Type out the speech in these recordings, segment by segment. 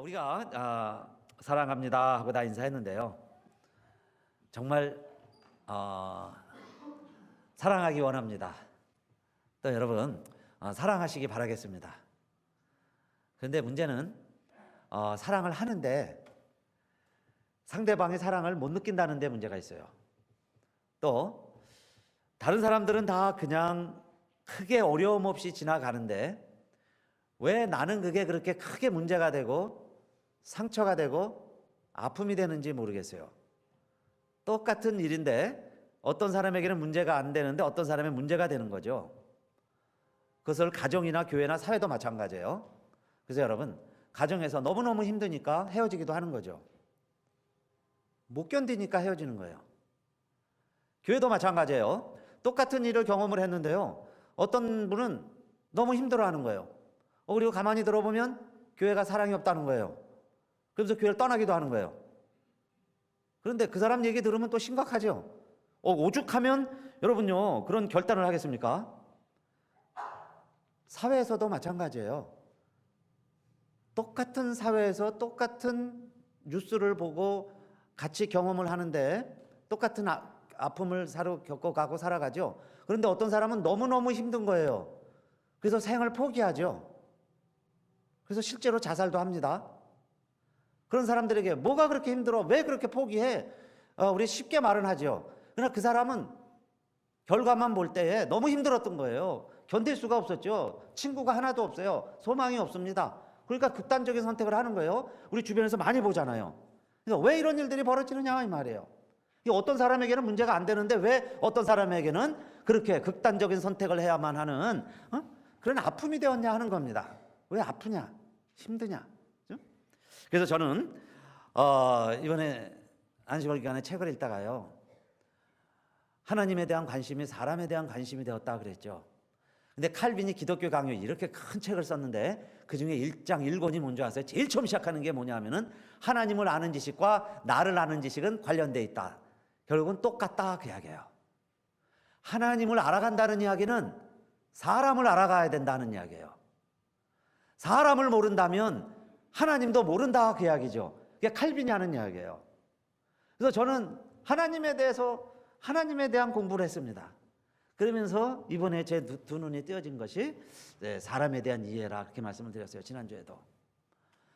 우리가 사랑합니다 하고 다 인사했는데요. 정말 사랑하기 원합니다. 또 여러분 사랑하시기 바라겠습니다. 그런데 문제는 사랑을 하는데 상대방의 사랑을 못 느낀다는 데 문제가 있어요. 또 다른 사람들은 다 그냥 크게 어려움 없이 지나가는데 왜 나는 그게 그렇게 크게 문제가 되고 상처가 되고 아픔이 되는지 모르겠어요. 똑같은 일인데 어떤 사람에게는 문제가 안 되는데 어떤 사람의 문제가 되는 거죠. 그것을 가정이나 교회나 사회도 마찬가지예요. 그래서 여러분, 가정에서 너무너무 힘드니까 헤어지기도 하는 거죠. 못 견디니까 헤어지는 거예요. 교회도 마찬가지예요. 똑같은 일을 경험을 했는데요, 어떤 분은 너무 힘들어하는 거예요. 그리고 가만히 들어보면 교회가 사랑이 없다는 거예요. 그러면서 교회를 떠나기도 하는 거예요. 그런데 그 사람 얘기 들으면 또 심각하죠. 오죽하면 여러분요, 그런 결단을 하겠습니까? 사회에서도 마찬가지예요. 똑같은 사회에서 똑같은 뉴스를 보고 같이 경험을 하는데 똑같은 아픔을 겪어가고 살아가죠. 그런데 어떤 사람은 너무너무 힘든 거예요. 그래서 생을 포기하죠. 그래서 실제로 자살도 합니다. 그런 사람들에게 뭐가 그렇게 힘들어? 왜 그렇게 포기해? 우리 쉽게 말은 하죠. 그러나 그 사람은 결과만 볼 때에 너무 힘들었던 거예요. 견딜 수가 없었죠. 친구가 하나도 없어요. 소망이 없습니다. 그러니까 극단적인 선택을 하는 거예요. 우리 주변에서 많이 보잖아요. 그래서 왜 이런 일들이 벌어지느냐 이 말이에요. 어떤 사람에게는 문제가 안 되는데 왜 어떤 사람에게는 그렇게 극단적인 선택을 해야만 하는 그런 아픔이 되었냐 하는 겁니다. 왜 아프냐? 힘드냐? 그래서 저는 이번에 안식월 기간에 책을 읽다가요, 하나님에 대한 관심이 사람에 대한 관심이 되었다 그랬죠. 근데 칼빈이 기독교 강요 이렇게 큰 책을 썼는데 그중에 1장 1권이 뭔지 아세요? 제일 처음 시작하는 게 뭐냐 하면은 하나님을 아는 지식과 나를 아는 지식은 관련돼 있다. 결국은 똑같다 그 이야기예요. 하나님을 알아간다는 이야기는 사람을 알아가야 된다는 이야기예요. 사람을 모른다면 하나님도 모른다 그 이야기죠. 그게 칼빈이 하는 이야기예요. 그래서 저는 하나님에 대한 공부를 했습니다. 그러면서 이번에 제 두 눈이 띄어진 것이 사람에 대한 이해라 그렇게 말씀을 드렸어요. 지난주에도.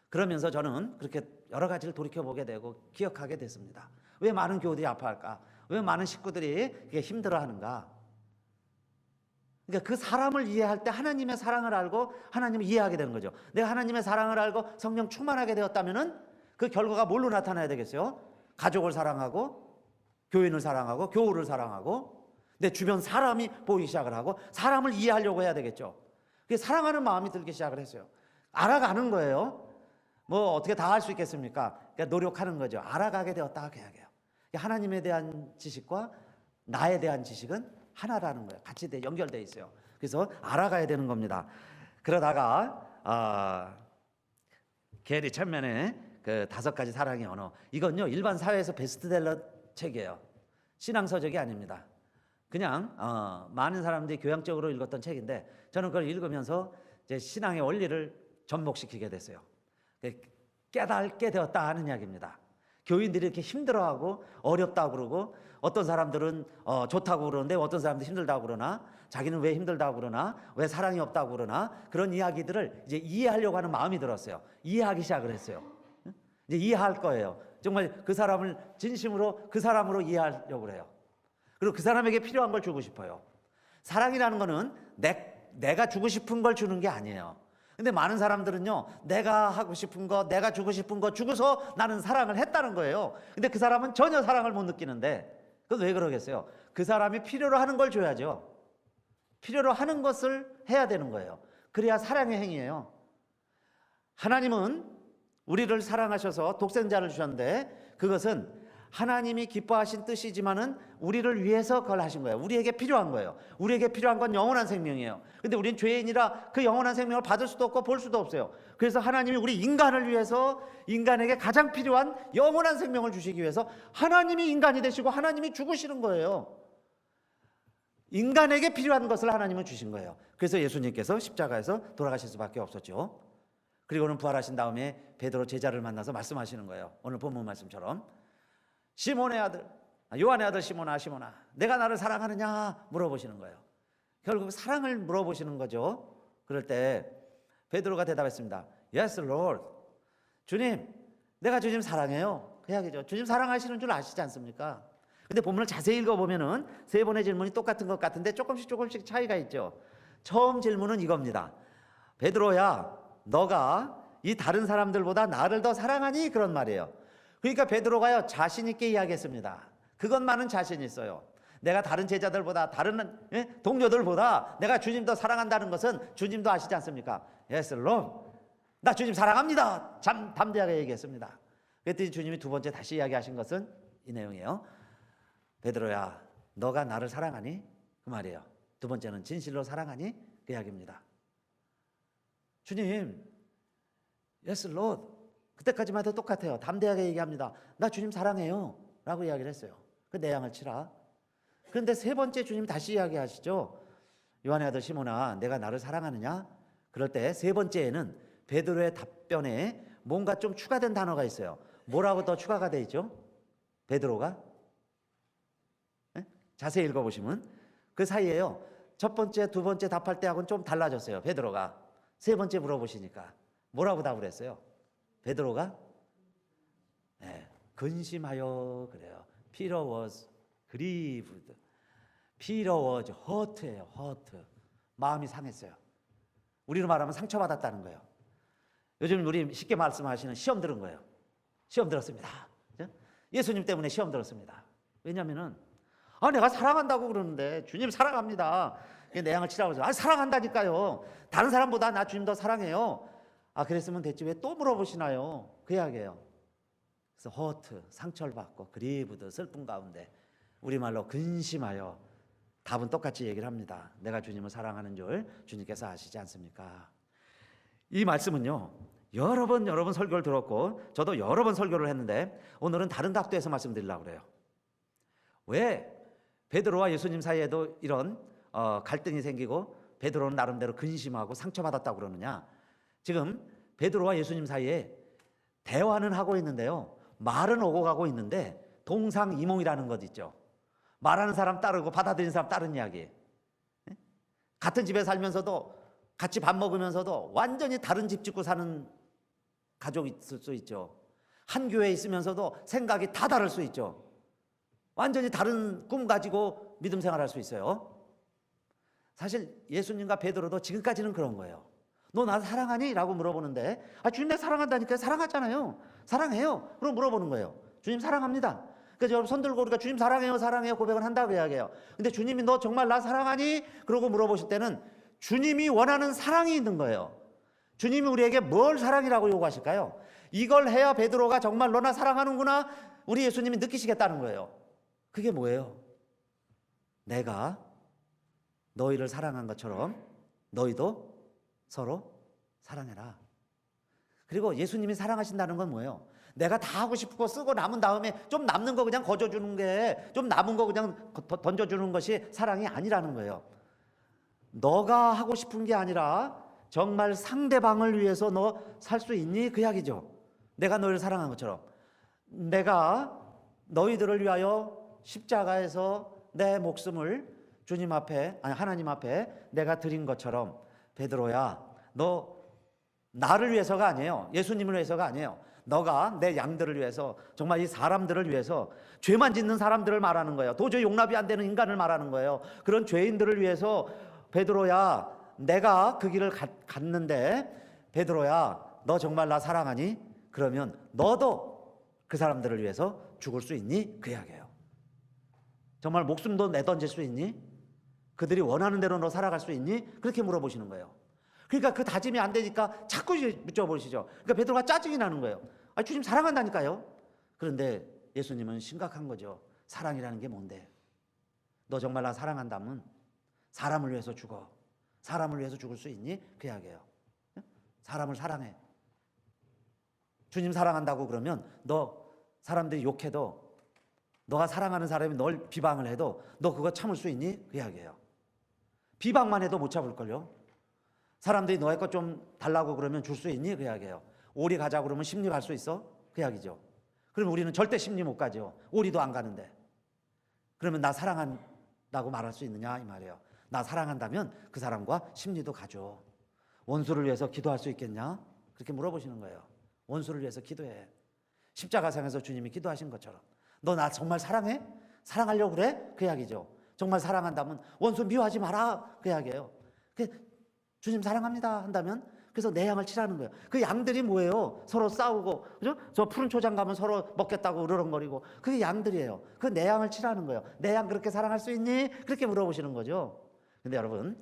그러면서 저는 그렇게 여러 가지를 돌이켜보게 되고 기억하게 됐습니다. 왜 많은 교우들이 아파할까? 왜 많은 식구들이 힘들어하는가? 그러니까 그 사람을 이해할 때 하나님의 사랑을 알고 하나님을 이해하게 되는 거죠. 내가 하나님의 사랑을 알고 성령 충만하게 되었다면은 그 결과가 뭘로 나타나야 되겠어요? 가족을 사랑하고 교인을 사랑하고 교우를 사랑하고 내 주변 사람이 보이기 시작을 하고 사람을 이해하려고 해야 되겠죠. 그게 사랑하는 마음이 들기 시작을 했어요. 알아가는 거예요. 뭐 어떻게 다 할 수 있겠습니까? 그러니까 노력하는 거죠. 알아가게 되었다 그 이야기예요. 하나님에 대한 지식과 나에 대한 지식은 하나라는 거예요. 같이 연결되어 있어요. 그래서 알아가야 되는 겁니다. 그러다가 게리 챔맨의 그 5가지 사랑의 언어, 이건요 일반 사회에서 베스트셀러 책이에요. 신앙서적이 아닙니다. 그냥 많은 사람들이 교양적으로 읽었던 책인데 저는 그걸 읽으면서 제 신앙의 원리를 접목시키게 됐어요. 깨닫게 되었다 하는 이야기입니다. 교인들이 이렇게 힘들어하고 어렵다고 그러고 어떤 사람들은 좋다고 그러는데 어떤 사람들은 힘들다고 그러나 자기는 왜 힘들다고 그러나 왜 사랑이 없다고 그러나 그런 이야기들을 이제 이해하려고 하는 마음이 들었어요. 이해하기 시작을 했어요. 이제 이해할 거예요. 정말 그 사람을 진심으로 그 사람으로 이해하려고 해요. 그리고 그 사람에게 필요한 걸 주고 싶어요. 사랑이라는 거는 내가 주고 싶은 걸 주는 게 아니에요. 근데 많은 사람들은요, 내가 하고 싶은 거, 내가 주고 싶은 거 주고서 나는 사랑을 했다는 거예요. 근데 그 사람은 전혀 사랑을 못 느끼는데 그건 왜 그러겠어요? 그 사람이 필요로 하는 걸 줘야죠. 필요로 하는 것을 해야 되는 거예요. 그래야 사랑의 행위예요. 하나님은 우리를 사랑하셔서 독생자를 주셨는데 그것은 하나님이 기뻐하신 뜻이지만은 우리를 위해서 그걸 하신 거예요. 우리에게 필요한 거예요. 우리에게 필요한 건 영원한 생명이에요. 근데 우리는 죄인이라 그 영원한 생명을 받을 수도 없고 볼 수도 없어요. 그래서 하나님이 우리 인간을 위해서 인간에게 가장 필요한 영원한 생명을 주시기 위해서 하나님이 인간이 되시고 하나님이 죽으시는 거예요. 인간에게 필요한 것을 하나님은 주신 거예요. 그래서 예수님께서 십자가에서 돌아가실 수밖에 없었죠. 그리고는 부활하신 다음에 베드로 제자를 만나서 말씀하시는 거예요. 오늘 본문 말씀처럼 시몬의 아들, 요한의 아들 시몬아, 시몬아, 내가 나를 사랑하느냐 물어보시는 거예요. 결국 사랑을 물어보시는 거죠. 그럴 때 베드로가 대답했습니다. Yes, Lord. 주님, 내가 주님 사랑해요. 그 이야기죠. 주님 사랑하시는 줄 아시지 않습니까? 근데 본문을 자세히 읽어보면은 세 번의 질문이 똑같은 것 같은데 조금씩 차이가 있죠. 처음 질문은 이겁니다. 베드로야, 너가 이 다른 사람들보다 나를 더 사랑하니? 그런 말이에요. 그러니까 베드로가요, 자신 있게 이야기했습니다. 그것만은 자신 있어요. 내가 다른 제자들보다, 다른 동료들보다 내가 주님 더 사랑한다는 것은 주님도 아시지 않습니까? Yes, Lord. 나 주님 사랑합니다. 담대하게 얘기했습니다. 그랬더니 주님이 두 번째 다시 이야기하신 것은 이 내용이에요. 베드로야, 너가 나를 사랑하니? 그 말이에요. 두 번째는 진실로 사랑하니? 그 이야기입니다. 주님, Yes, Lord. 그때까지만 해도 똑같아요. 담대하게 얘기합니다. 나 주님 사랑해요 라고 이야기를 했어요. 그 내 양을 치라. 그런데 세 번째 주님이 다시 이야기하시죠. 요한의 아들 시몬아, 내가 나를 사랑하느냐? 그럴 때 세 번째에는 베드로의 답변에 뭔가 좀 추가된 단어가 있어요. 뭐라고 더 추가가 돼 있죠? 베드로가? 네? 자세히 읽어보시면 그 사이에요. 첫 번째, 두 번째 답할 때하고는 좀 달라졌어요. 베드로가 세 번째 물어보시니까 뭐라고 답을 했어요? 베드로가 네, 근심하여 그래요. Peter was grieved. Peter was hurt예요. hurt. 마음이 상했어요. 우리로 말하면 상처받았다는 거예요. 요즘 우리 쉽게 말씀하시는 시험 들은 거예요. 시험 들었습니다. 예수님 때문에 시험 들었습니다. 왜냐하면은 내가 사랑한다고 그러는데 주님 사랑합니다. 내 양을 치라고 해서 사랑한다니까요. 다른 사람보다 나 주님 더 사랑해요. 그랬으면 됐지 왜 또 물어보시나요? 그 이야기예요. 그래서 hurt, 상처를 받고 grieved, 슬픔 가운데 우리말로 근심하여 답은 똑같이 얘기를 합니다. 내가 주님을 사랑하는 줄 주님께서 아시지 않습니까? 이 말씀은요, 여러 번 설교를 들었고 저도 여러 번 설교를 했는데 오늘은 다른 각도에서 말씀드리려고 그래요. 왜 베드로와 예수님 사이에도 이런 갈등이 생기고 베드로는 나름대로 근심하고 상처받았다고 그러느냐? 지금 베드로와 예수님 사이에 대화는 하고 있는데요, 말은 오고 가고 있는데 동상이몽이라는 것 있죠. 말하는 사람 따르고 받아들이는 사람 따르는 이야기. 같은 집에 살면서도 같이 밥 먹으면서도 완전히 다른 집 짓고 사는 가족이 있을 수 있죠. 한 교회에 있으면서도 생각이 다 다를 수 있죠. 완전히 다른 꿈 가지고 믿음 생활할 수 있어요. 사실 예수님과 베드로도 지금까지는 그런 거예요. 너 나 사랑하니? 라고 물어보는데 주님 내 사랑한다니까. 사랑하잖아요. 사랑해요. 그럼 물어보는 거예요. 주님 사랑합니다. 그래서 여러분 손 들고 우리가 주님 사랑해요 사랑해요 고백을 한다고 이야기해요. 근데 주님이 너 정말 나 사랑하니? 그러고 물어보실 때는 주님이 원하는 사랑이 있는 거예요. 주님이 우리에게 뭘 사랑이라고 요구하실까요? 이걸 해야 베드로가 정말 너 나 사랑하는구나 우리 예수님이 느끼시겠다는 거예요. 그게 뭐예요? 내가 너희를 사랑한 것처럼 너희도 서로 사랑해라. 그리고 예수님이 사랑하신다는 건 뭐예요? 내가 다 하고 싶고 쓰고 남은 다음에 좀 남는 거 그냥 거저주는 게, 좀 남은 거 그냥 던져주는 것이 사랑이 아니라는 거예요. 너가 하고 싶은 게 아니라 정말 상대방을 위해서 너 살 수 있니? 그 이야기죠. 내가 너희를 사랑한 것처럼 내가 너희들을 위하여 십자가에서 내 목숨을 주님 앞에, 하나님 앞에 내가 드린 것처럼 베드로야, 너 나를 위해서가 아니에요. 예수님을 위해서가 아니에요. 너가 내 양들을 위해서, 정말 이 사람들을 위해서, 죄만 짓는 사람들을 말하는 거예요. 도저히 용납이 안 되는 인간을 말하는 거예요. 그런 죄인들을 위해서 베드로야, 내가 그 길을 갔는데 베드로야, 너 정말 나 사랑하니? 그러면 너도 그 사람들을 위해서 죽을 수 있니? 그 이야기예요. 정말 목숨도 내던질 수 있니? 그들이 원하는 대로 너 살아갈 수 있니? 그렇게 물어보시는 거예요. 그러니까 그 다짐이 안 되니까 자꾸 묻져보시죠. 그러니까 베드로가 짜증이 나는 거예요. 주님 사랑한다니까요. 그런데 예수님은 심각한 거죠. 사랑이라는 게 뭔데? 너 정말 나 사랑한다면 사람을 위해서 죽어. 사람을 위해서 죽을 수 있니? 그 이야기예요. 사람을 사랑해. 주님 사랑한다고 그러면 너 사람들이 욕해도, 너가 사랑하는 사람이 널 비방을 해도 너 그거 참을 수 있니? 그 이야기예요. 비방만 해도 못 참을걸요. 사람들이 너의 것 좀 달라고 그러면 줄 수 있니? 그 이야기예요. 오리 가자 그러면 심리 갈 수 있어? 그 이야기죠. 그럼 우리는 절대 심리 못 가죠. 오리도 안 가는데. 그러면 나 사랑한다고 말할 수 있느냐 이 말이에요. 나 사랑한다면 그 사람과 심리도 가죠. 원수를 위해서 기도할 수 있겠냐? 그렇게 물어보시는 거예요. 원수를 위해서 기도해. 십자가상에서 주님이 기도하신 것처럼 너 나 정말 사랑해? 사랑하려고 그래? 그 이야기죠. 정말 사랑한다면 원수 미워하지 마라 그 이야기예요. 주님 사랑합니다 한다면 그래서 내 양을 치라는 거예요. 그 양들이 뭐예요? 서로 싸우고 그죠? 저 푸른 초장 가면 서로 먹겠다고 으르렁거리고 그게 양들이에요. 그 내 양을 치라는 거예요. 내 양 그렇게 사랑할 수 있니? 그렇게 물어보시는 거죠. 근데 여러분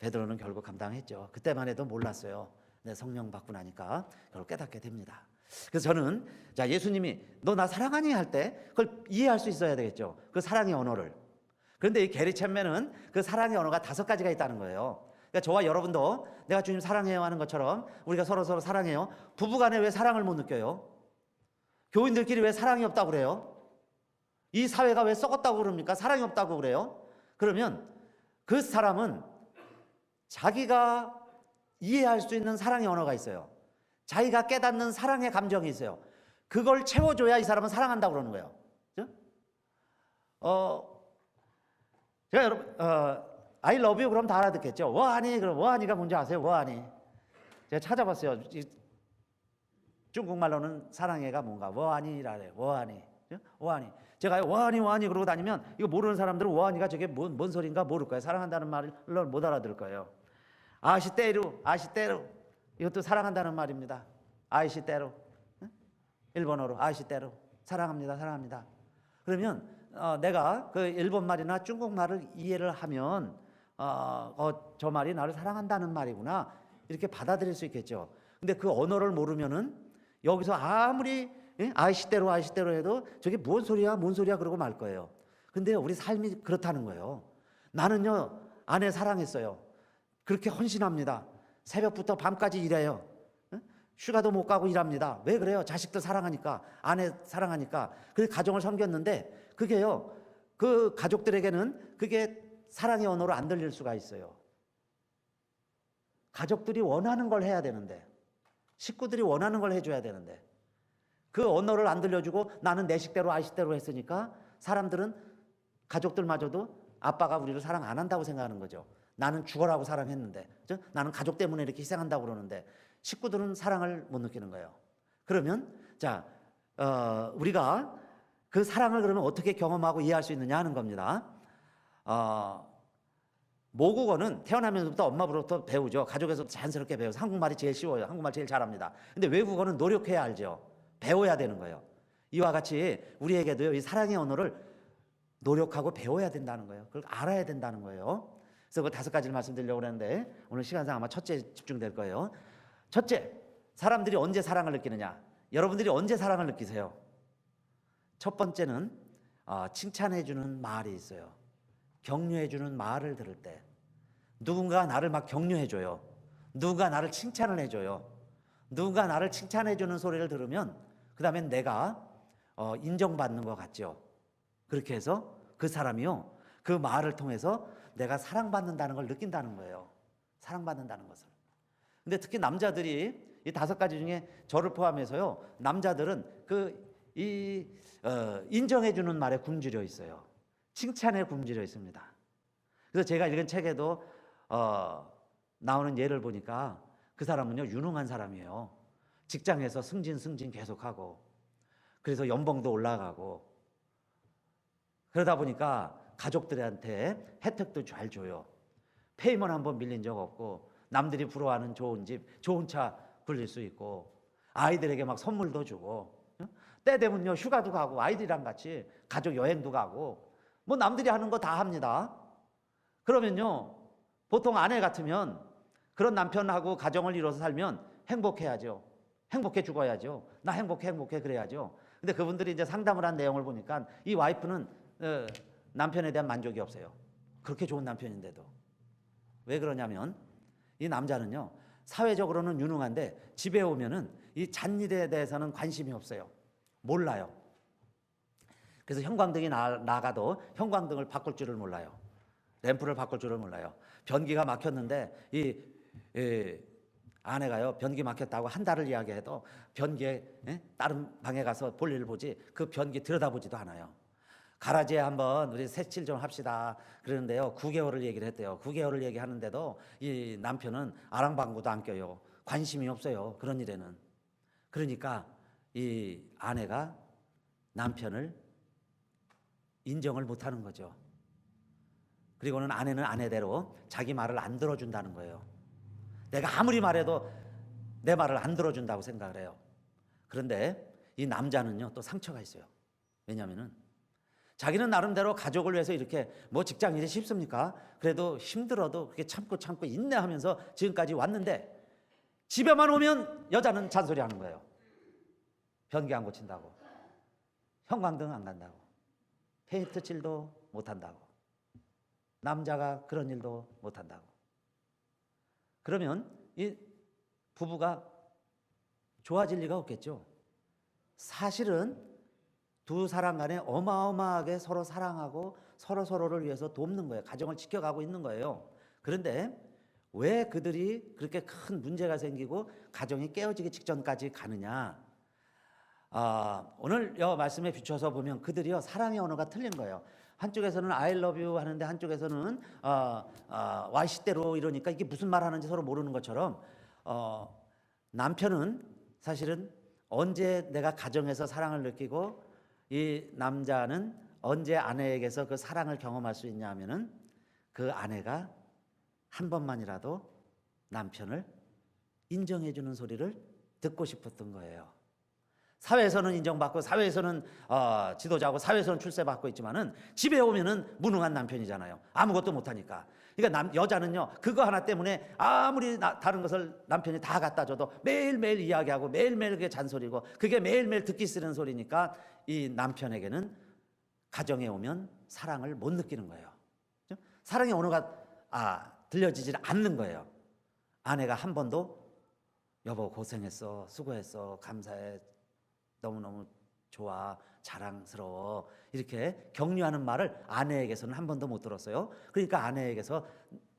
베드로는 결국 감당했죠. 그때만 해도 몰랐어요. 네, 성령 받고 나니까 결국 깨닫게 됩니다. 그래서 저는 자 예수님이 너 나 사랑하니 할 때 그걸 이해할 수 있어야 되겠죠. 그 사랑의 언어를. 그런데 이 게리 챔맨은 그 사랑의 언어가 5가지가 있다는 거예요. 그러니까 저와 여러분도 내가 주님 사랑해요 하는 것처럼 우리가 서로 사랑해요. 부부간에 왜 사랑을 못 느껴요? 교인들끼리 왜 사랑이 없다고 그래요? 이 사회가 왜 썩었다고 그럽니까? 사랑이 없다고 그래요? 그러면 그 사람은 자기가 이해할 수 있는 사랑의 언어가 있어요. 자기가 깨닫는 사랑의 감정이 있어요. 그걸 채워줘야 이 사람은 사랑한다고 그러는 거예요. 그죠? 제가 여러분 I love you 그럼 다 알아듣겠죠. 워하니 그럼 워하니가 뭔지 아세요? 워하니. 제가 찾아봤어요. 중국말로는 사랑해가 뭔가 워하니라 해요. 워하니. 워하니. 제가 워하니 그러고 다니면 이거 모르는 사람들은 워하니가 저게 뭔 소린가 모를 거예요. 사랑한다는 말을 못 알아들을 거예요. 아시테루 이것도 사랑한다는 말입니다. 아이시테루 일본어로 아이시테루 사랑합니다. 그러면 내가 그 일본말이나 중국말을 이해를 하면 저 말이 나를 사랑한다는 말이구나 이렇게 받아들일 수 있겠죠. 근데 그 언어를 모르면은 여기서 아무리 아이시대로 해도 저게 뭔 소리야 그러고 말 거예요. 근데 우리 삶이 그렇다는 거예요. 나는요 아내 사랑했어요. 그렇게 헌신합니다. 새벽부터 밤까지 일해요. 휴가도 못 가고 일합니다. 왜 그래요? 자식들 사랑하니까, 아내 사랑하니까. 그래서 가정을 섬겼는데 그게요 그 가족들에게는 그게 사랑의 언어로 안 들릴 수가 있어요. 가족들이 원하는 걸 해야 되는데, 식구들이 원하는 걸 해줘야 되는데 그 언어를 안 들려주고 나는 내 식대로 아이식대로 했으니까 사람들은 가족들마저도 아빠가 우리를 사랑 안 한다고 생각하는 거죠. 나는 죽어라고 사랑했는데, 나는 가족 때문에 이렇게 희생한다고 그러는데 식구들은 사랑을 못 느끼는 거예요. 그러면 우리가 그 사랑을 그러면 어떻게 경험하고 이해할 수 있느냐 하는 겁니다. 모국어는 태어나면서부터 엄마부터 배우죠. 가족에서 자연스럽게 배워서 한국말이 제일 쉬워요. 한국말 제일 잘합니다. 근데 외국어는 노력해야 알죠. 배워야 되는 거예요. 이와 같이 우리에게도 이 사랑의 언어를 노력하고 배워야 된다는 거예요. 그걸 알아야 된다는 거예요. 그래서 그 5가지를 말씀드리려고 그랬는데 오늘 시간상 아마 첫째에 집중될 거예요. 첫째, 사람들이 언제 사랑을 느끼느냐? 여러분들이 언제 사랑을 느끼세요? 첫 번째는 칭찬해주는 말이 있어요. 격려해주는 말을 들을 때 누군가 나를 막 격려해줘요. 누군가 나를 칭찬을 해줘요. 누군가 나를 칭찬해주는 소리를 들으면 그 다음엔 내가 인정받는 것 같죠. 그렇게 해서 그 사람이요 그 말을 통해서 내가 사랑받는다는 걸 느낀다는 거예요. 사랑받는다는 것을. 근데 특히 남자들이 이 5가지 중에 저를 포함해서요 남자들은 인정해주는 말에 굶주려 있어요. 칭찬에 굶주려 있습니다. 그래서 제가 읽은 책에도 나오는 예를 보니까 그 사람은요 유능한 사람이에요. 직장에서 승진 계속하고 그래서 연봉도 올라가고 그러다 보니까 가족들한테 혜택도 잘 줘요. 페이먼 한번 밀린 적 없고 남들이 부러워하는 좋은 집, 좋은 차 굴릴 수 있고 아이들에게 막 선물도 주고 때 되면요 휴가도 가고 아이들이랑 같이 가족 여행도 가고 뭐 남들이 하는 거 다 합니다. 그러면요 보통 아내 같으면 그런 남편하고 가정을 이뤄서 살면 행복해야죠. 행복해 죽어야죠. 나 행복해 그래야죠. 근데 그분들이 이제 상담을 한 내용을 보니까 이 와이프는 남편에 대한 만족이 없어요. 그렇게 좋은 남편인데도. 왜 그러냐면 이 남자는요 사회적으로는 유능한데 집에 오면은 이 잣일에 대해서는 관심이 없어요. 몰라요. 그래서 형광등이 나가도 형광등을 바꿀 줄을 몰라요. 램프를 바꿀 줄을 몰라요. 변기가 막혔는데 이 아내가요 변기 막혔다고 한 달을 이야기해도 변기에 다른 방에 가서 볼일을 보지 그 변기 들여다보지도 않아요. 가라지에 한번 우리 새칠 좀 합시다 그러는데요 9개월을 얘기를 했대요. 9개월을 얘기하는데도 이 남편은 아랑방구도 안 껴요. 관심이 없어요 그런 일에는. 그러니까 이 아내가 남편을 인정을 못하는 거죠. 그리고는 아내는 아내대로 자기 말을 안 들어준다는 거예요. 내가 아무리 말해도 내 말을 안 들어준다고 생각을 해요. 그런데 이 남자는요 또 상처가 있어요. 왜냐하면은 자기는 나름대로 가족을 위해서 이렇게 뭐 직장 일이 쉽습니까? 그래도 힘들어도 그렇게 참고 인내하면서 지금까지 왔는데 집에만 오면 여자는 잔소리하는 거예요. 변기 안 고친다고, 형광등 안 간다고, 페인트 칠도 못한다고, 남자가 그런 일도 못한다고. 그러면 이 부부가 좋아질 리가 없겠죠. 사실은 두 사람 간에 어마어마하게 서로 사랑하고 서로를 위해서 돕는 거예요. 가정을 지켜가고 있는 거예요. 그런데 왜 그들이 그렇게 큰 문제가 생기고 가정이 깨어지기 직전까지 가느냐? 오늘 말씀에 비춰서 보면 그들이요 사랑의 언어가 틀린 거예요. 한쪽에서는 I love you 하는데 한쪽에서는 와이시대로 이러니까 이게 무슨 말 하는지 서로 모르는 것처럼 남편은 사실은 언제 내가 가정에서 사랑을 느끼고 이 남자는 언제 아내에게서 그 사랑을 경험할 수 있냐 하면은 그 아내가 한 번만이라도 남편을 인정해 주는 소리를 듣고 싶었던 거예요. 사회에서는 인정받고 사회에서는 지도자고 사회에서는 출세받고 있지만은 집에 오면은 무능한 남편이잖아요. 아무것도 못하니까. 그러니까 여자는요 그거 하나 때문에 아무리 다른 것을 남편이 다 갖다 줘도 매일매일 이야기하고 매일매일 그게 잔소리고 그게 매일매일 듣기 싫은 소리니까 이 남편에게는 가정에 오면 사랑을 못 느끼는 거예요. 그렇죠? 사랑의 언어가 들려지질 않는 거예요. 아내가 한 번도 여보 고생했어, 수고했어, 감사해, 너무너무 좋아, 자랑스러워 이렇게 격려하는 말을 아내에게서는 한 번도 못 들었어요. 그러니까 아내에게서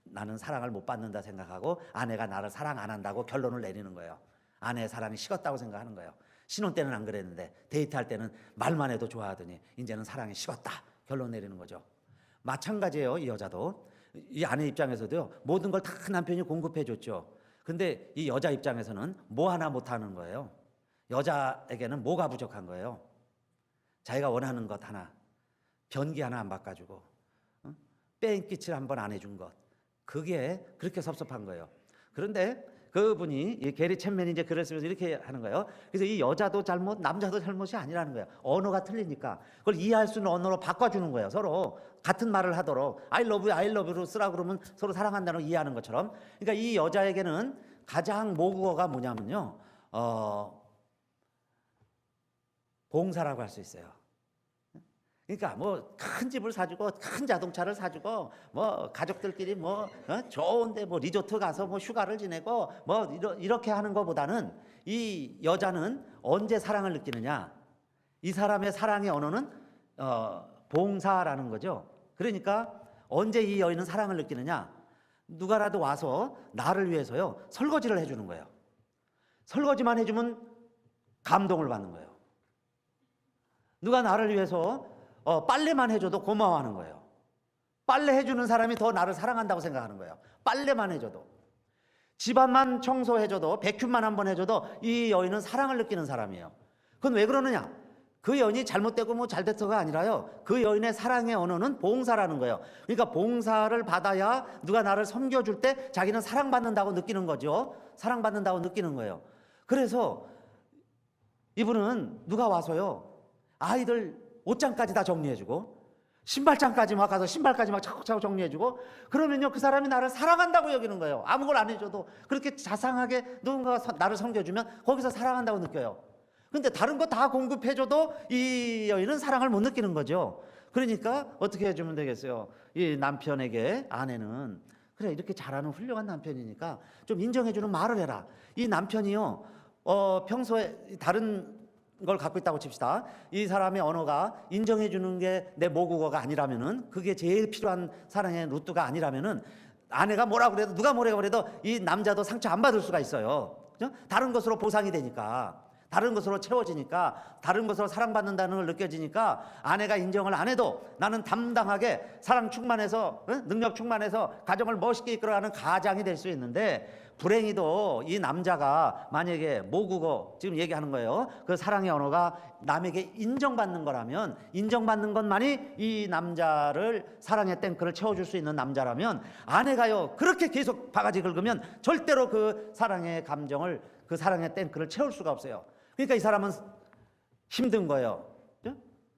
나는 사랑을 못 받는다 생각하고 아내가 나를 사랑 안 한다고 결론을 내리는 거예요. 아내의 사랑이 식었다고 생각하는 거예요. 신혼 때는 안 그랬는데 데이트할 때는 말만 해도 좋아하더니 이제는 사랑이 식었다 결론 내리는 거죠. 마찬가지예요. 이 여자도 이 아내 입장에서도요 모든 걸 다 남편이 공급해 줬죠. 근데 이 여자 입장에서는 뭐 하나 못하는 거예요. 여자에게는 뭐가 부족한 거예요? 자기가 원하는 것 하나, 변기 하나 안 바꿔주고 뺑기칠 한 번 안 해준 것, 그게 그렇게 섭섭한 거예요. 그런데 그분이 이 게리 챔맨이 이제 글을 쓰면서 이렇게 하는 거예요. 그래서 이 여자도 잘못, 남자도 잘못이 아니라는 거예요. 언어가 틀리니까 그걸 이해할 수 있는 언어로 바꿔주는 거예요. 서로 같은 말을 하도록 I love you, I love you로 쓰라 그러면 서로 사랑한다는 걸 이해하는 것처럼. 그러니까 이 여자에게는 가장 모국어가 뭐냐면요, 봉사라고 할 수 있어요. 그러니까 뭐 큰 집을 사주고 큰 자동차를 사주고 뭐 가족들끼리 뭐 좋은데 뭐 리조트 가서 뭐 휴가를 지내고 뭐 이렇게 하는 것보다는 이 여자는 언제 사랑을 느끼느냐? 이 사람의 사랑의 언어는 봉사라는 거죠. 그러니까 언제 이 여인은 사랑을 느끼느냐? 누가라도 와서 나를 위해서요 설거지를 해주는 거예요. 설거지만 해주면 감동을 받는 거예요. 누가 나를 위해서 빨래만 해줘도 고마워하는 거예요. 빨래 해주는 사람이 더 나를 사랑한다고 생각하는 거예요. 빨래만 해줘도. 집안만 청소해줘도 베큐만 한번 해줘도 이 여인은 사랑을 느끼는 사람이에요. 그건 왜 그러느냐? 그 여인이 잘못되고 뭐 잘됐어가 아니라요, 그 여인의 사랑의 언어는 봉사라는 거예요. 그러니까 봉사를 받아야 누가 나를 섬겨줄 때 자기는 사랑받는다고 느끼는 거죠. 사랑받는다고 느끼는 거예요. 그래서 이분은 누가 와서요 아이들 옷장까지 다 정리해주고 신발장까지 막 가서 신발까지 막 차곡차곡 정리해주고 그러면요 그 사람이 나를 사랑한다고 여기는 거예요. 아무 걸 안 해줘도 그렇게 자상하게 누군가가 나를 섬겨주면 거기서 사랑한다고 느껴요. 근데 다른 거 다 공급해줘도 이 여인은 사랑을 못 느끼는 거죠. 그러니까 어떻게 해주면 되겠어요? 이 남편에게 아내는 그래 이렇게 잘하는 훌륭한 남편이니까 좀 인정해주는 말을 해라. 이 남편이요 평소에 다른 걸 갖고 있다고 칩시다. 이 사람의 언어가 인정해 주는 게 내 모국어가 아니라면은, 그게 제일 필요한 사랑의 루트가 아니라면은 아내가 뭐라 그래도 누가 뭐라 그래도 이 남자도 상처 안 받을 수가 있어요. 그죠? 다른 것으로 보상이 되니까, 다른 것으로 채워지니까, 다른 것으로 사랑받는다는 걸 느껴지니까 아내가 인정을 안 해도 나는 담당하게 사랑 충만해서 능력 충만해서 가정을 멋있게 이끌어가는 가장이 될 수 있는데, 불행히도 이 남자가 만약에 모국어 지금 얘기하는 거예요. 그 사랑의 언어가 남에게 인정받는 거라면, 인정받는 것만이 이 남자를 사랑의 탱크를 채워줄 수 있는 남자라면, 아내가요 그렇게 계속 바가지 긁으면 절대로 그 사랑의 감정을, 그 사랑의 탱크를 채울 수가 없어요. 그러니까 이 사람은 힘든 거예요.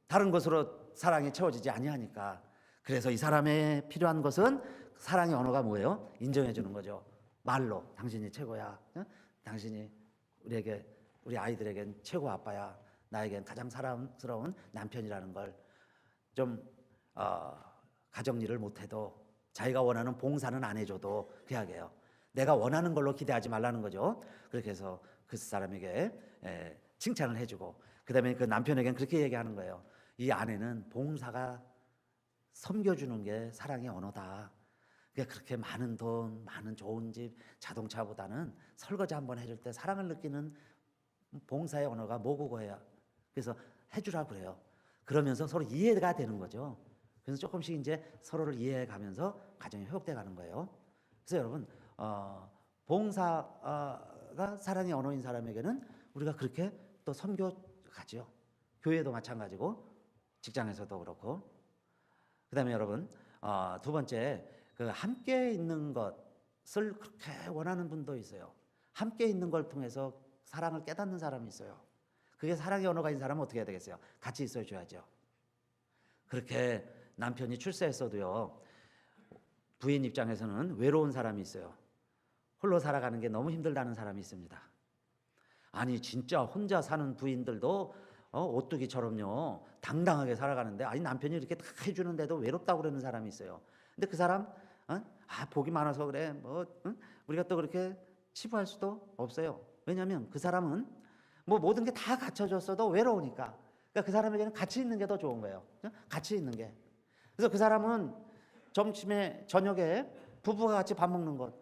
다른 것으로 사랑이 채워지지 아니하니까. 그래서 이 사람에 필요한 것은, 사랑의 언어가 뭐예요? 인정해 주는 거죠. 말로 당신이 최고야. 당신이 우리 아이들에겐 최고 아빠야. 나에겐 가장 사랑스러운 남편이라는 걸 좀 가정 일을 못해도 자기가 원하는 봉사는 안 해줘도 그야게요. 내가 원하는 걸로 기대하지 말라는 거죠. 그렇게 해서 그 사람에게 칭찬을 해주고, 그 다음에 그 남편에겐 그렇게 얘기하는 거예요. 이 아내는 봉사가, 섬겨주는 게 사랑의 언어다. 그렇게 많은 돈, 많은 좋은 집, 자동차보다는 설거지 한번 해줄 때 사랑을 느끼는 봉사의 언어가 모국어예요. 그래서 해주라 그래요. 그러면서 서로 이해가 되는 거죠. 그래서 조금씩 이제 서로를 이해해 가면서 가정이 회복돼 가는 거예요. 그래서 여러분, 봉사가 사랑의 언어인 사람에게는 우리가 그렇게 또 섬겨가죠. 교회도 마찬가지고 직장에서도 그렇고. 그 다음에 여러분, 두 번째, 그 함께 있는 것을 그렇게 원하는 분도 있어요. 함께 있는 걸 통해서 사랑을 깨닫는 사람이 있어요. 그게 사랑의 언어가 있는 사람은 어떻게 해야 되겠어요? 같이 있어줘야죠. 그렇게 남편이 출세했어도요, 부인 입장에서는 외로운 사람이 있어요. 홀로 살아가는 게 너무 힘들다는 사람이 있습니다. 아니 진짜 혼자 사는 부인들도 오뚜기처럼요 당당하게 살아가는데, 아니 남편이 이렇게 다 해주는데도 외롭다고 그러는 사람이 있어요. 근데 그 사람 복이 많아서 그래 우리가 또 그렇게 치부할 수도 없어요. 왜냐하면 그 사람은 뭐 모든 게 다 갖춰졌어도 외로우니까. 그러니까 그 사람에게는 같이 있는 게 더 좋은 거예요. 같이 있는 게. 그래서 그 사람은 점심에 저녁에 부부가 같이 밥 먹는 것,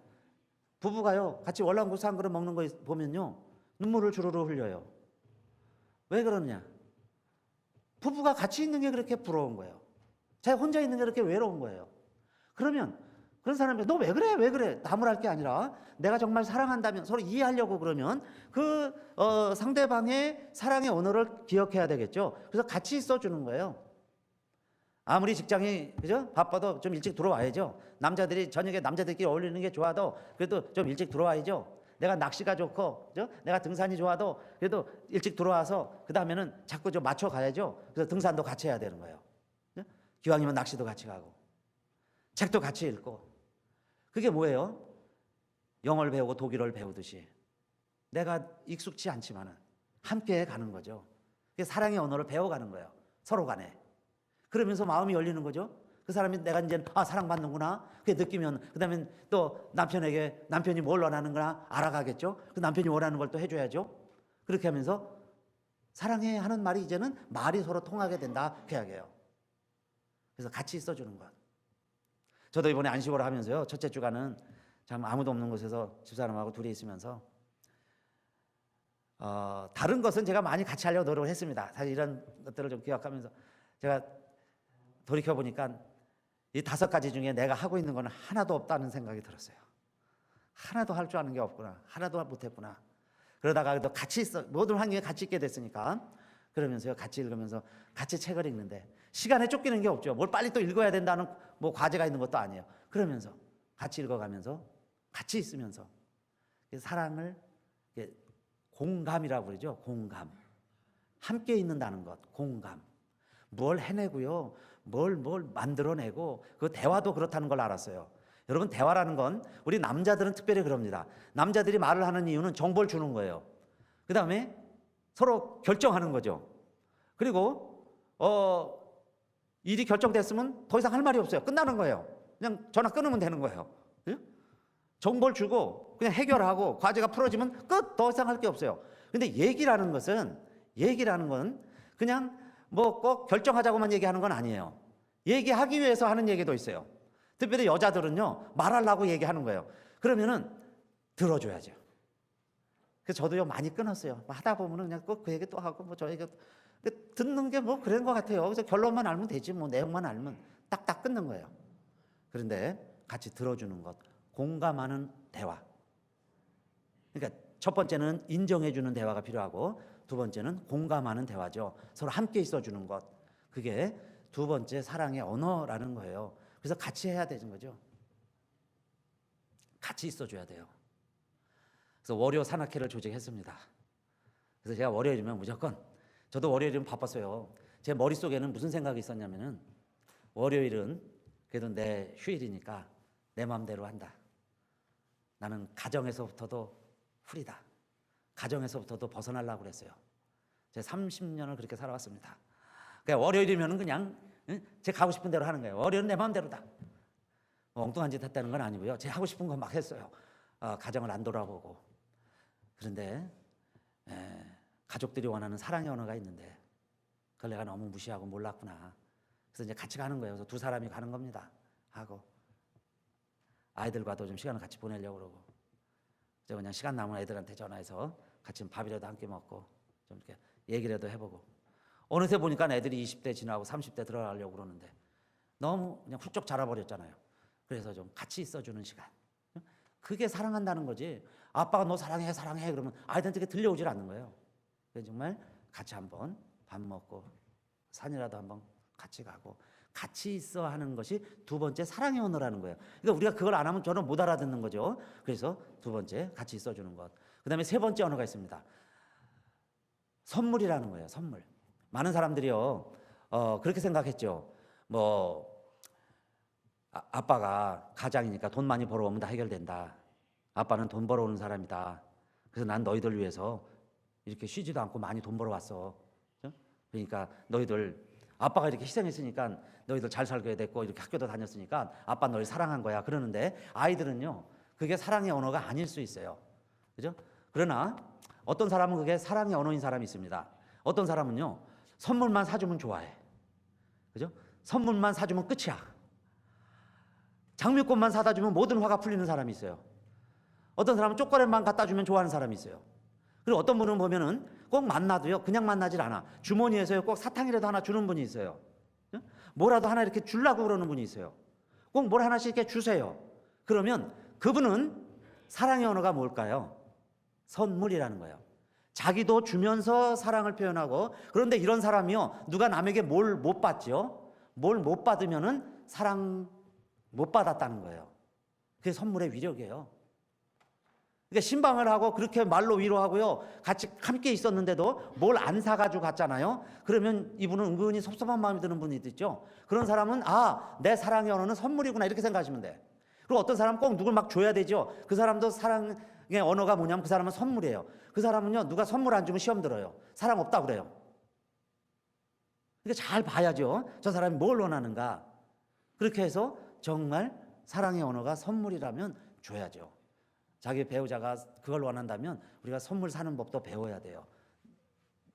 부부가요 같이 월남국수 한 그릇 먹는 거 보면요 눈물을 주르르 흘려요. 왜 그러느냐? 부부가 같이 있는 게 그렇게 부러운 거예요. 자기 혼자 있는 게 그렇게 외로운 거예요. 그러면 그런 사람이 너 왜 그래? 왜 그래? 나무랄 게 아니라 내가 정말 사랑한다면 서로 이해하려고 그러면 그 상대방의 사랑의 언어를 기억해야 되겠죠. 그래서 같이 있어주는 거예요. 아무리 직장이 그죠? 바빠도 좀 일찍 들어와야죠. 남자들이 저녁에 남자들끼리 어울리는 게 좋아도 그래도 좀 일찍 들어와야죠. 내가 낚시가 좋고 그죠? 내가 등산이 좋아도 그래도 일찍 들어와서 그 다음에는 자꾸 좀 맞춰 가야죠. 그래서 등산도 같이 해야 되는 거예요. 그죠? 기왕이면 낚시도 같이 가고 책도 같이 읽고. 그게 뭐예요? 영어를 배우고 독일어를 배우듯이 내가 익숙치 않지만은 함께 가는 거죠. 그게 사랑의 언어를 배워가는 거예요. 서로 간에. 그러면서 마음이 열리는 거죠. 그 사람이 내가 이제 사랑받는구나 그게 느끼면 그 다음에 또 남편이 뭘 원하는구나 알아가겠죠. 그 남편이 원하는 걸 또 해줘야죠. 그렇게 하면서 사랑해 하는 말이 이제는 말이 서로 통하게 된다 그 이야기예요. 그래서 같이 있어주는 것. 저도 이번에 안식으로 하면서요 첫째 주간은 참 아무도 없는 곳에서 집사람하고 둘이 있으면서 다른 것은 제가 많이 같이 하려고 노력을 했습니다. 사실 이런 것들을 좀 기억하면서 제가 돌이켜보니까 이 5가지 중에 내가 하고 있는 건 하나도 없다는 생각이 들었어요. 하나도 할 줄 아는 게 없구나. 하나도 못했구나. 그러다가 또 같이 있어 모든 환경에 같이 있게 됐으니까 그러면서요 같이 읽으면서 같이 책을 읽는데 시간에 쫓기는 게 없죠. 뭘 빨리 또 읽어야 된다는 뭐 과제가 있는 것도 아니에요. 그러면서 같이 읽어가면서 같이 있으면서 사랑을 공감이라고 그러죠. 공감. 함께 있는다는 것. 공감. 뭘 해내고요. 뭘 만들어내고 그 대화도 그렇다는 걸 알았어요. 여러분 대화라는 건 우리 남자들은 특별히 그럽니다. 남자들이 말을 하는 이유는 정보를 주는 거예요. 그 다음에 서로 결정하는 거죠. 그리고 일이 결정됐으면 더 이상 할 말이 없어요. 끝나는 거예요. 그냥 전화 끊으면 되는 거예요. 정보를 주고 그냥 해결하고 과제가 풀어지면 끝. 더 이상 할 게 없어요. 근데 얘기라는 건 그냥 뭐 꼭 결정하자고만 얘기하는 건 아니에요. 얘기하기 위해서 하는 얘기도 있어요. 특별히 여자들은요, 말하려고 얘기하는 거예요. 그러면은 들어줘야죠. 그래서 저도요 많이 끊었어요. 하다 보면은 그냥 꼭 그 얘기 또 하고 뭐 저 얘기 듣는 게 뭐 그런 것 같아요. 그래서 결론만 알면 되지 뭐 내용만 알면 딱딱 끊는 거예요. 그런데 같이 들어주는 것, 공감하는 대화. 그러니까 첫 번째는 인정해주는 대화가 필요하고 두 번째는 공감하는 대화죠. 서로 함께 있어주는 것. 그게 두 번째 사랑의 언어라는 거예요. 그래서 같이 해야 되는 거죠. 같이 있어줘야 돼요. 그래서 월요 산악회를 조직했습니다. 그래서 제가 월요일이면 무조건, 저도 월요일이면 바빴어요. 제 머릿속에는 무슨 생각이 있었냐면은 월요일은 그래도 내 휴일이니까 내 마음대로 한다. 나는 가정에서부터도 풀이다. 가정에서부터도 벗어나려고 그랬어요. 제가 30년을 그렇게 살아왔습니다. 그러니까 월요일이면 그냥 제 가고 싶은 대로 하는 거예요. 월요일은 내 마음대로다. 뭐 엉뚱한 짓 했다는 건 아니고요. 제 하고 싶은 건 막 했어요. 가정을 안 돌아보고. 그런데 가족들이 원하는 사랑의 언어가 있는데 그걸 내가 너무 무시하고 몰랐구나. 그래서 이제 같이 가는 거예요. 그래서 두 사람이 가는 겁니다. 하고 아이들과도 좀 시간을 같이 보내려고 그러고 제가 그냥 시간 남은 애들한테 전화해서 같이 밥이라도 함께 먹고 좀 이렇게 얘기라도 해보고 어느새 보니까 애들이 20대 지나고 30대 들어가려고 그러는데 너무 그냥 훌쩍 자라버렸잖아요. 그래서 좀 같이 있어주는 시간. 그게 사랑한다는 거지. 아빠가 너 사랑해 사랑해 그러면 아이들한테 들려오질 않는 거예요. 그래서 정말 같이 한번 밥 먹고 산이라도 한번 같이 가고 같이 있어 하는 것이 두 번째 사랑의 언어라는 거예요. 그러니까 우리가 그걸 안 하면 저는 못 알아듣는 거죠. 그래서 두 번째 같이 있어주는 것. 그 다음에 세 번째 언어가 있습니다. 선물이라는 거예요. 선물. 많은 사람들이요 그렇게 생각했죠. 뭐 아빠가 가장이니까 돈 많이 벌어오면 다 해결된다. 아빠는 돈 벌어오는 사람이다. 그래서 난 너희들 위해서 이렇게 쉬지도 않고 많이 돈 벌어왔어. 그러니까 너희들 아빠가 이렇게 희생했으니까 너희들 잘 살게 됐고 이렇게 학교도 다녔으니까 아빠 너희 사랑한 거야. 그러는데 아이들은요 그게 사랑의 언어가 아닐 수 있어요. 그죠? 그러나 어떤 사람은 그게 사랑의 언어인 사람이 있습니다. 어떤 사람은요 선물만 사주면 좋아해. 그죠? 선물만 사주면 끝이야. 장미꽃만 사다 주면 모든 화가 풀리는 사람이 있어요. 어떤 사람은 초콜릿만 갖다 주면 좋아하는 사람이 있어요. 그리고 어떤 분은 보면은 꼭 만나도요 그냥 만나질 않아. 주머니에서요 꼭 사탕이라도 하나 주는 분이 있어요. 뭐라도 하나 이렇게 주려고 그러는 분이 있어요. 꼭 뭘 하나씩 이렇게 주세요. 그러면 그분은 사랑의 언어가 뭘까요? 선물이라는 거예요. 자기도 주면서 사랑을 표현하고 그런데 이런 사람이요 누가 남에게 뭘 못 받죠? 뭘 못 받으면은 사랑 못 받았다는 거예요. 그게 선물의 위력이에요. 그러니까 신방을 하고 그렇게 말로 위로하고요 같이 함께 있었는데도 뭘 안 사가지고 갔잖아요. 그러면 이분은 은근히 섭섭한 마음이 드는 분이 있죠. 그런 사람은 내 사랑의 언어는 선물이구나 이렇게 생각하시면 돼. 그리고 어떤 사람은 꼭 누굴 막 줘야 되죠. 그 사람도 사랑의 언어가 뭐냐면 그 사람은 선물이에요. 그 사람은요 누가 선물 안 주면 시험 들어요. 사랑 없다 그래요. 그러니까 잘 봐야죠. 저 사람이 뭘 원하는가. 그렇게 해서 정말 사랑의 언어가 선물이라면 줘야죠. 자기 배우자가 그걸 원한다면 우리가 선물 사는 법도 배워야 돼요.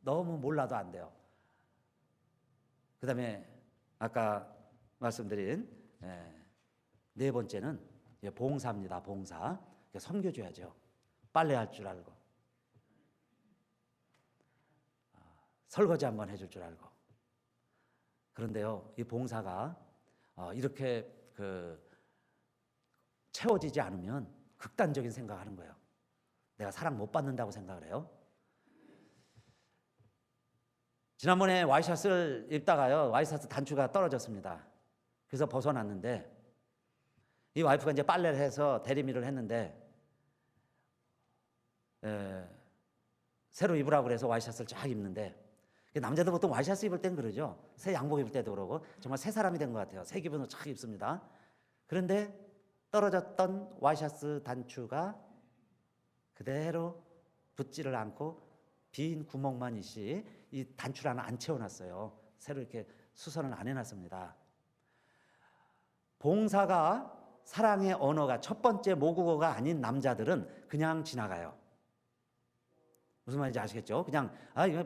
너무 몰라도 안 돼요. 그 다음에 아까 말씀드린 네 번째는 봉사입니다. 봉사. 섬겨줘야죠. 빨래할 줄 알고 설거지 한번 해줄 줄 알고. 그런데요 이 봉사가 이렇게 채워지지 않으면 극단적인 생각하는 거예요. 내가 사랑 못 받는다고 생각을 해요. 지난번에 와이셔츠를 입다가요 와이셔츠 단추가 떨어졌습니다. 그래서 벗어났는데 이 와이프가 이제 빨래를 해서 대리미를 했는데 새로 입으라고 그래서 와이셔츠를 쫙 입는데 남자들 보통 와이셔츠 입을 땐 그러죠. 새 양복 입을 때도 그러고 정말 새 사람이 된 것 같아요. 새 기분으로 쫙 입습니다. 그런데 떨어졌던 와이셔츠 단추가 그대로 붙지를 않고 빈 구멍만 있이 이 단추를 하나 안 채워놨어요. 새로 이렇게 수선을 안 해놨습니다. 봉사가 사랑의 언어가 첫 번째 모국어가 아닌 남자들은 그냥 지나가요. 무슨 말인지 아시겠죠? 그냥 이거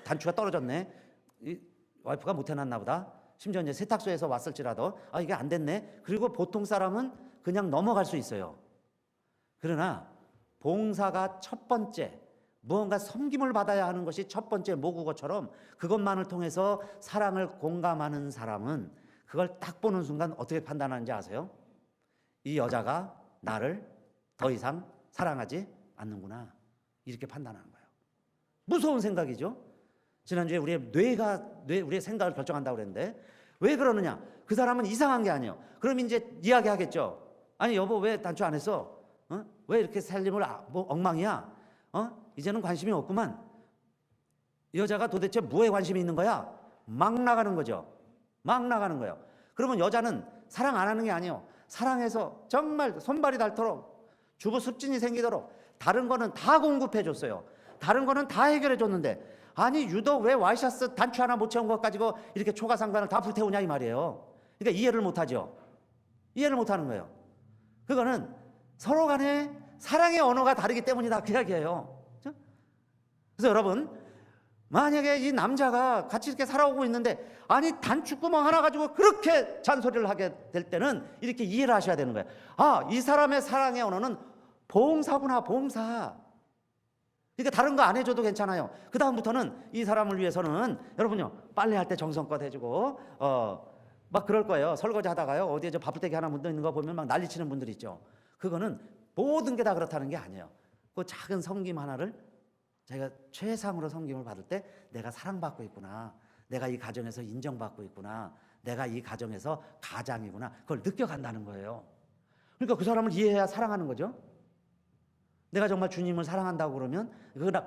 단추가 떨어졌네. 이 와이프가 못 해놨나 보다. 심지어 이제 세탁소에서 왔을지라도 이게 안 됐네. 그리고 보통 사람은 그냥 넘어갈 수 있어요. 그러나 봉사가 첫 번째, 무언가 섬김을 받아야 하는 것이 첫 번째 모국어처럼 그것만을 통해서 사랑을 공감하는 사람은 그걸 딱 보는 순간 어떻게 판단하는지 아세요? 이 여자가 나를 더 이상 사랑하지 않는구나, 이렇게 판단하는 거예요. 무서운 생각이죠. 지난주에 우리의 생각을 결정한다고 그랬는데 왜 그러느냐? 그 사람은 이상한 게 아니에요. 그럼 이제 이야기하겠죠. 아니 여보, 왜 단추 안 했어? 왜 이렇게 살림을 뭐 엉망이야? 이제는 관심이 없구만. 이 여자가 도대체 뭐에 관심이 있는 거야? 막 나가는 거죠. 막 나가는 거예요. 그러면 여자는 사랑 안 하는 게 아니에요. 사랑해서 정말 손발이 닳도록, 주부 습진이 생기도록 다른 거는 다 공급해 줬어요. 다른 거는 다 해결해 줬는데, 아니 유독 왜 와이셔츠 단추 하나 못 채운 것 가지고 이렇게 초가상관을 다 불태우냐 이 말이에요. 그러니까 이해를 못 하죠. 이해를 못 하는 거예요. 그거는 서로 간에 사랑의 언어가 다르기 때문이다, 그 이야기예요. 그래서 여러분, 만약에 이 남자가 같이 이렇게 살아오고 있는데 아니 단추구멍 하나 가지고 그렇게 잔소리를 하게 될 때는 이렇게 이해를 하셔야 되는 거예요. 이 사람의 사랑의 언어는 봉사구나, 봉사. 그러니까 다른 거 안 해줘도 괜찮아요. 그 다음부터는 이 사람을 위해서는 여러분요, 빨래할 때 정성껏 해주고 막 그럴 거예요. 설거지 하다가요, 어디에 저 바풀떼기 하나 묻어 있는 거 보면 막 난리치는 분들 있죠. 그거는 모든 게 다 그렇다는 게 아니에요. 그 작은 섬김 하나를 자기가 최상으로 섬김을 받을 때 내가 사랑받고 있구나, 내가 이 가정에서 인정받고 있구나, 내가 이 가정에서 가장이구나, 그걸 느껴간다는 거예요. 그러니까 그 사람을 이해해야 사랑하는 거죠. 내가 정말 주님을 사랑한다고 그러면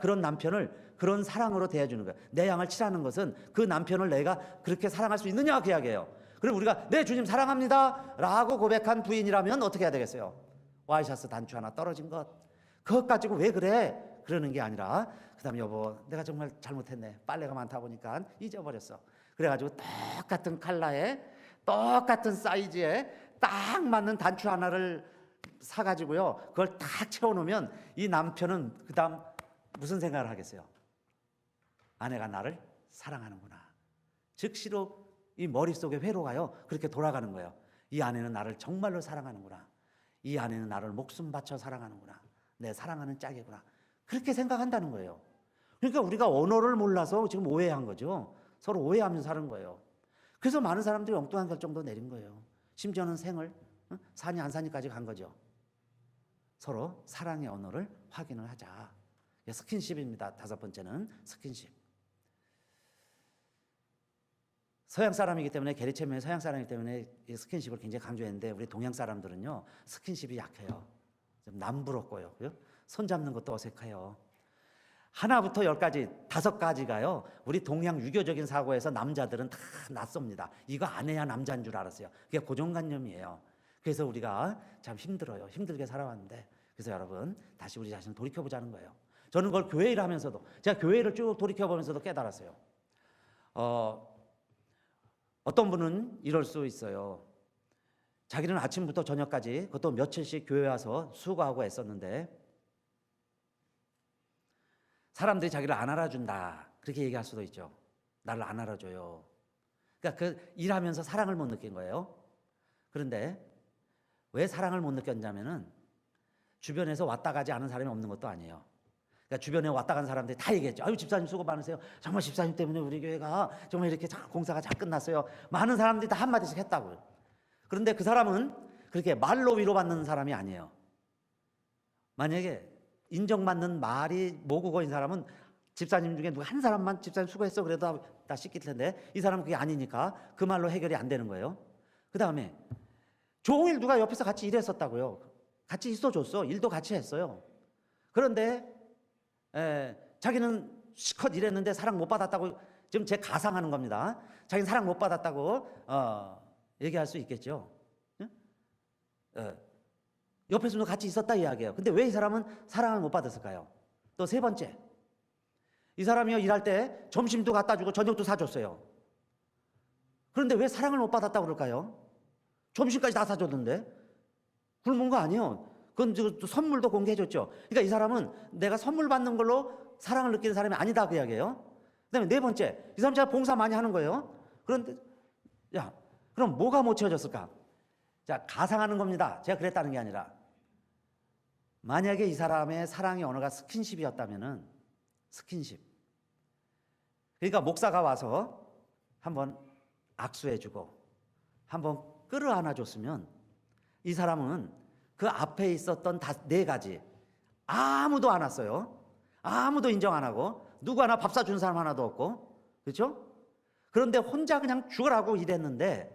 그런 남편을 그런 사랑으로 대해주는 거예요. 내 양을 치라는 것은 그 남편을 내가 그렇게 사랑할 수 있느냐, 그 이야기예요. 그럼 우리가 네 주님 사랑합니다 라고 고백한 부인이라면 어떻게 해야 되겠어요? 와이셔츠 단추 하나 떨어진 것, 그것 가지고 왜 그래? 그러는 게 아니라 그 다음에 여보, 내가 정말 잘못했네, 빨래가 많다 보니까 잊어버렸어. 그래가지고 똑같은 컬러에 똑같은 사이즈에 딱 맞는 단추 하나를 사가지고요, 그걸 딱 채워놓으면 이 남편은 그 다음 무슨 생각을 하겠어요? 아내가 나를 사랑하는구나. 즉시로 이 머릿속에 회로가요 그렇게 돌아가는 거예요. 이 아내는 나를 정말로 사랑하는구나, 이 아내는 나를 목숨 바쳐 사랑하는구나, 내 사랑하는 짝이구나, 그렇게 생각한다는 거예요. 그러니까 우리가 언어를 몰라서 지금 오해한 거죠. 서로 오해하면서 사는 거예요. 그래서 많은 사람들이 엉뚱한 결정도 내린 거예요. 심지어는 생을 사니 안 사니까지 간 거죠. 서로 사랑의 언어를 확인을 하자. 스킨십입니다. 다섯 번째는 스킨십. 서양 사람이기 때문에, 게리체면이 서양 사람이기 때문에 이 스킨십을 굉장히 강조했는데 우리 동양 사람들은요 스킨십이 약해요. 좀 남부럽고요, 손 잡는 것도 어색해요. 하나부터 10까지 5가지가요 우리 동양 유교적인 사고에서 남자들은 다 낯섭니다. 이거 안 해야 남자인 줄 알았어요. 그게 고정관념이에요. 그래서 우리가 참 힘들어요. 힘들게 살아왔는데, 그래서 여러분 다시 우리 자신을 돌이켜보자는 거예요. 저는 그걸 교회 일 하면서도, 제가 교회를 쭉 돌이켜보면서도 깨달았어요. 어떤 분은 이럴 수 있어요. 자기는 아침부터 저녁까지 그것도 며칠씩 교회 와서 수고하고 애썼는데 사람들이 자기를 안 알아준다, 그렇게 얘기할 수도 있죠. 나를 안 알아줘요. 그러니까 그 일하면서 사랑을 못 느낀 거예요. 그런데 왜 사랑을 못 느꼈냐면은 주변에서 왔다 가지 않은 사람이 없는 것도 아니에요. 그러니까 주변에 왔다 간 사람들이 다 얘기했죠. 아유 집사님 수고 많으세요. 정말 집사님 때문에 우리 교회가 정말 이렇게 공사가 잘 끝났어요. 많은 사람들이 다 한마디씩 했다고요. 그런데 그 사람은 그렇게 말로 위로받는 사람이 아니에요. 만약에 인정받는 말이 모국어인 사람은 집사님 중에 누가 한 사람만 집사님 수고했어 그래도 다 씻길 텐데, 이 사람은 그게 아니니까 그 말로 해결이 안 되는 거예요. 그 다음에 종일 누가 옆에서 같이 일했었다고요. 같이 있어줬어. 일도 같이 했어요. 그런데 자기는 실컷 일했는데 사랑 못 받았다고, 지금 제 가상하는 겁니다. 자기는 사랑 못 받았다고 얘기할 수 있겠죠. 옆에서도 같이 있었다 이야기예요. 근데 왜 이 사람은 사랑을 못 받았을까요? 또 세 번째, 이 사람이요 일할 때 점심도 갖다 주고 저녁도 사줬어요. 그런데 왜 사랑을 못 받았다고 그럴까요? 점심까지 다 사줬는데 굶은 거 아니에요. 그건 선물도 공개해줬죠. 그러니까 이 사람은 내가 선물 받는 걸로 사랑을 느끼는 사람이 아니다, 그 이야기예요. 그다음에 네 번째, 이 사람 제가 봉사 많이 하는 거예요. 그런데 자, 그럼 뭐가 못 채워졌을까? 자, 가상하는 겁니다. 제가 그랬다는 게 아니라, 만약에 이 사람의 사랑의 언어가 스킨십이었다면은, 스킨십. 그러니까 목사가 와서 한번 악수해주고 한번 끌어안아줬으면 이 사람은 그 앞에 있었던 네 가지 아무도 안 왔어요. 아무도 인정 안 하고 누구 하나 밥 사주는 사람 하나도 없고, 그렇죠? 그런데 혼자 그냥 죽으라고 일했는데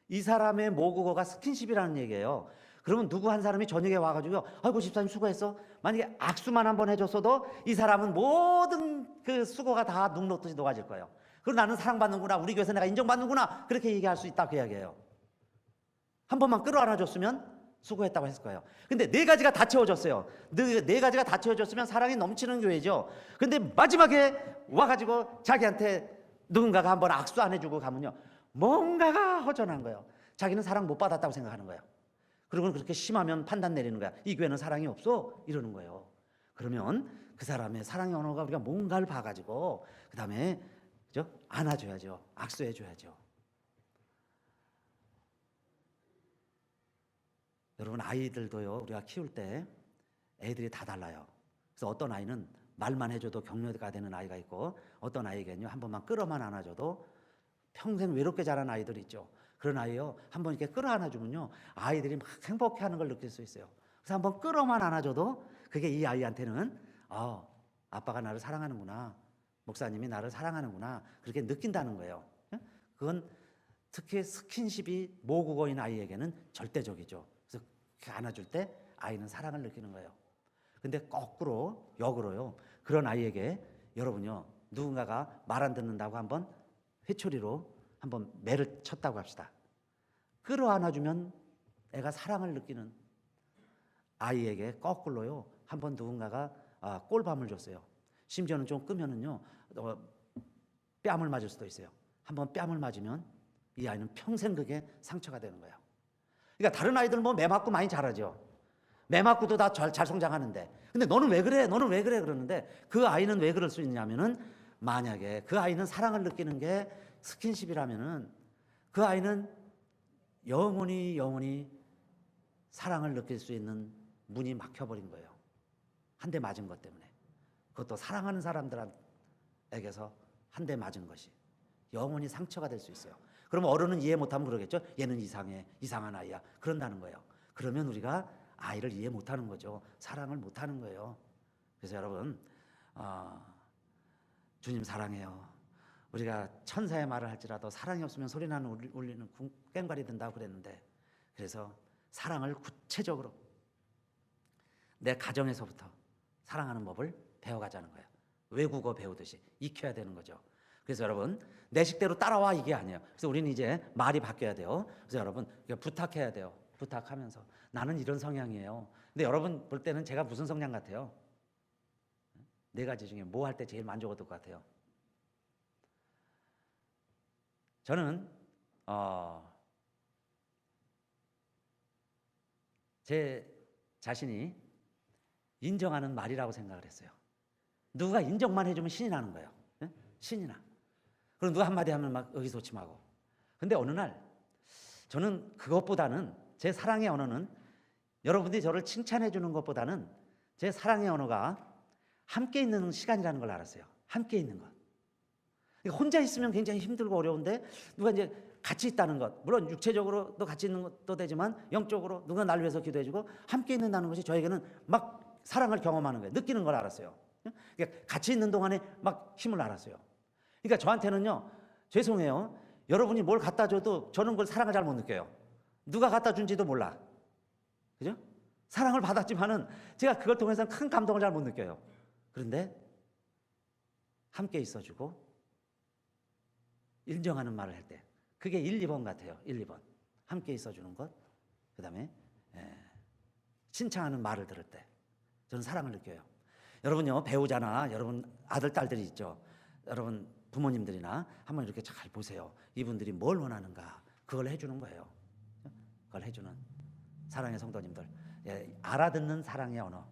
이 사람의 모국어가 스킨십이라는 얘기예요. 그러면 누구 한 사람이 저녁에 와가지고 아이고 집사님 수고했어. 만약에 악수만 한번 해줬어도 이 사람은 모든 그 수고가 다 눈 녹듯이 녹아질 거예요. 그리고 나는 사랑받는구나, 우리 교회에서 내가 인정받는구나, 그렇게 얘기할 수 있다, 그 이야기예요. 한 번만 끌어안아줬으면 수고했다고 했을 거예요. 근데 네 가지가 다 채워졌어요. 네 가지가 다 채워졌으면 사랑이 넘치는 교회죠. 근데 마지막에 와가지고 자기한테 누군가가 한번 악수 안 해주고 가면요, 뭔가가 허전한 거예요. 자기는 사랑 못 받았다고 생각하는 거예요. 그리고 그렇게 심하면 판단 내리는 거야. 이 교회는 사랑이 없어, 이러는 거예요. 그러면 그 사람의 사랑의 언어가 우리가 뭔가를 봐가지고 그 다음에 그죠? 안아줘야죠. 악수해줘야죠. 여러분, 아이들도요, 우리가 키울 때 애들이 다 달라요. 그래서 어떤 아이는 말만 해줘도 격려가 되는 아이가 있고, 어떤 아이에게는요, 한 번만 끌어만 안아줘도 평생 외롭게 자란 아이들이 있죠. 그런 아이요, 한 번 이렇게 끌어안아주면요, 아이들이 막 행복해하는 걸 느낄 수 있어요. 그래서 한 번 끌어만 안아줘도 그게 이 아이한테는 아빠가 나를 사랑하는구나, 목사님이 나를 사랑하는구나, 그렇게 느낀다는 거예요. 그건 특히 스킨십이 모국어인 아이에게는 절대적이죠. 그래서 안아줄 때 아이는 사랑을 느끼는 거예요. 근데 거꾸로, 역으로요, 그런 아이에게 여러분요, 누군가가 말 안 듣는다고 한번 회초리로 한번 매를 쳤다고 합시다. 끌어안아주면 애가 사랑을 느끼는 아이에게 거꾸로요, 한번 누군가가 꼴밤을 줬어요. 심지어는 좀 끄면은요, 뺨을 맞을 수도 있어요. 한번 뺨을 맞으면 이 아이는 평생 그게 상처가 되는 거예요. 그러니까 다른 아이들 뭐 매 맞고 많이 자라죠. 매 맞고도 다 잘 성장하는데, 근데 너는 왜 그래? 너는 왜 그래? 그러는데 그 아이는 왜 그럴 수 있냐면은, 만약에 그 아이는 사랑을 느끼는 게 스킨십이라면은 그 아이는 영원히 사랑을 느낄 수 있는 문이 막혀버린 거예요. 한 대 맞은 것 때문에. 그것도 사랑하는 사람들에게서 한 대 맞은 것이 영원히 상처가 될 수 있어요. 그러면 어른은 이해 못하면 그러겠죠. 얘는 이상해, 이상한 아이야, 그런다는 거예요. 그러면 우리가 아이를 이해 못하는 거죠. 사랑을 못하는 거예요. 그래서 여러분, 주님 사랑해요. 우리가 천사의 말을 할지라도 사랑이 없으면 소리나는 울리는 꽹과리 든다고 그랬는데, 그래서 사랑을 구체적으로 내 가정에서부터 사랑하는 법을 배워가자는 거예요. 외국어 배우듯이 익혀야 되는 거죠. 그래서 여러분, 내 식대로 따라와, 이게 아니에요. 그래서 우리는 이제 말이 바뀌어야 돼요. 그래서 여러분, 부탁해야 돼요. 부탁하면서 나는 이런 성향이에요. 근데 여러분 볼 때는 제가 무슨 성향 같아요? 네 가지 중에 뭐 할 때 제일 만족 얻을 것 같아요? 저는 제 자신이 인정하는 말이라고 생각을 했어요. 누가 인정만 해주면 신이 나는 거예요. 네? 신이 나. 그럼 누가 한마디 하면 막 의기소침하고. 근데 어느 날 저는 그것보다는, 제 사랑의 언어는 여러분들이 저를 칭찬해 주는 것보다는 제 사랑의 언어가 함께 있는 시간이라는 걸 알았어요. 함께 있는 것. 혼자 있으면 굉장히 힘들고 어려운데 누가 이제 같이 있다는 것, 물론 육체적으로도 같이 있는 것도 되지만 영적으로 누가 날 위해서 기도해주고 함께 있는다는 것이 저에게는 막 사랑을 경험하는 거예요. 느끼는 걸 알았어요. 그러니까 같이 있는 동안에 막 힘을 알았어요. 그러니까 저한테는요, 죄송해요, 여러분이 뭘 갖다 줘도 저는 그걸 사랑을 잘 못 느껴요. 누가 갖다 준지도 몰라. 그죠? 사랑을 받았지만은 제가 그걸 통해서 큰 감동을 잘 못 느껴요. 그런데 함께 있어주고 인정하는 말을 할 때, 그게 1, 2번 같아요. 1, 2번. 함께 있어주는 것, 그 다음에 칭찬하는 말을 들을 때 저는 사랑을 느껴요. 여러분요, 배우자나 여러분 아들, 딸들이 있죠. 여러분 부모님들이나 한번 이렇게 잘 보세요. 이분들이 뭘 원하는가, 그걸 해주는 거예요. 그걸 해주는 사랑의 성도님들, 알아듣는 사랑의 언어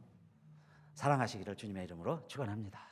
사랑하시기를 주님의 이름으로 축원합니다.